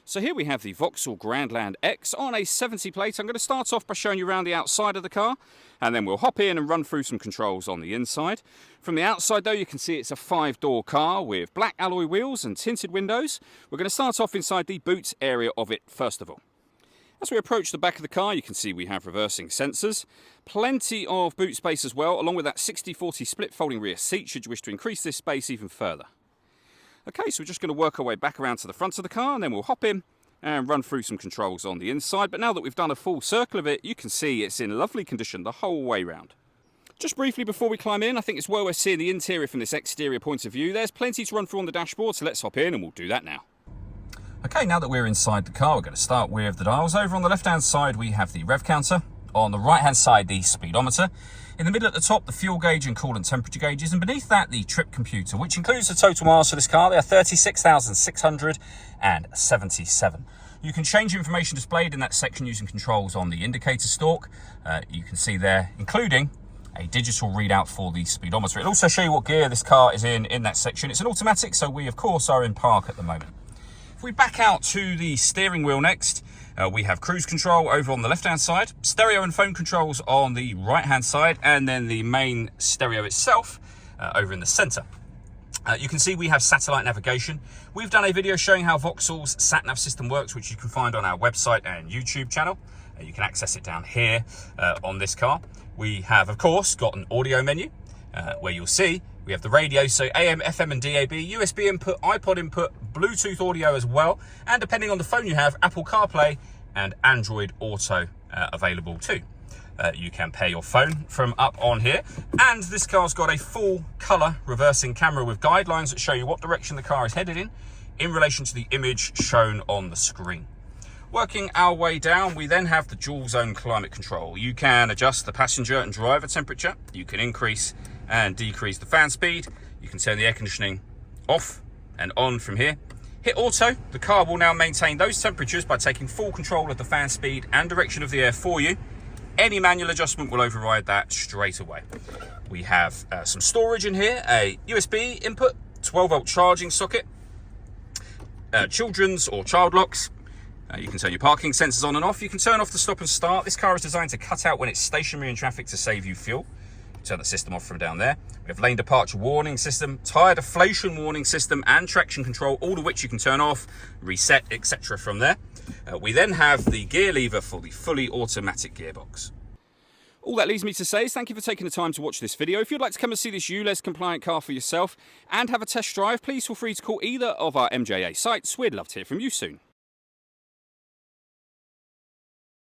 So here we have the Vauxhall Grandland X on a 70 plate. I'm going to start off by showing you around the outside of the car, and then we'll hop in and run through some controls on the inside. From the outside though, you can see it's a 5-door car with black alloy wheels and tinted windows. We're going to start off inside the boot area of it first of all. As we approach the back of the car, you can see we have reversing sensors, plenty of boot space as well, along with that 60/40 split folding rear seat should you wish to increase this space even further. Okay, so we're just going to work our way back around to the front of the car, and then we'll hop in and run through some controls on the inside. But now that we've done a full circle of it, you can see it's in lovely condition the whole way round. Just briefly before we climb in, I think it's well worth seeing the interior from this exterior point of view. There's plenty to run through on the dashboard, so let's hop in and we'll do that now. Okay, now that we're inside the car, we're going to start with the dials. Over on the left-hand side, we have the rev counter. On the right-hand side, the speedometer. In the middle at the top, the fuel gauge and coolant temperature gauges. And beneath that, the trip computer, which includes the total miles for this car. They are 36,677. You can change the information displayed in that section using controls on the indicator stalk. You can see there, including a digital readout for the speedometer. It'll also show you what gear this car is in that section. It's an automatic, so we, of course, are in park at the moment. If we back out to the steering wheel next, we have cruise control over on the left-hand side, stereo and phone controls on the right-hand side, and then the main stereo itself over in the center. You can see we have satellite navigation. We've done a video showing how Vauxhall's sat-nav system works, which you can find on our website and YouTube channel. You can access it down here on this car. We have, of course, got an audio menu where you'll see we have the radio, so AM, FM and DAB, USB input, iPod input, Bluetooth audio as well, and depending on the phone you have, Apple CarPlay and Android Auto available too. You can pair your phone from up on here, and this car's got a full colour reversing camera with guidelines that show you what direction the car is headed in relation to the image shown on the screen. Working our way down, we then have the dual zone climate control. You can adjust the passenger and driver temperature. You can increase and decrease the fan speed. You can turn the air conditioning off and on from here. Hit auto. The car will now maintain those temperatures by taking full control of the fan speed and direction of the air for you. Any manual adjustment will override that straight away. We have some storage in here, a USB input, 12-volt charging socket, children's or child locks. You can turn your parking sensors on and off. You can turn off the stop and start. This car is designed to cut out when it's stationary in traffic to save you fuel. Turn the system off from down there. We have lane departure warning system, tyre deflation warning system, and traction control, all of which you can turn off, reset, etc. from there. We then have the gear lever for the fully automatic gearbox. All that leaves me to say is thank you for taking the time to watch this video. If you'd like to come and see this ULEZ compliant car for yourself and have a test drive, please feel free to call either of our MJA sites. We'd love to hear from you soon.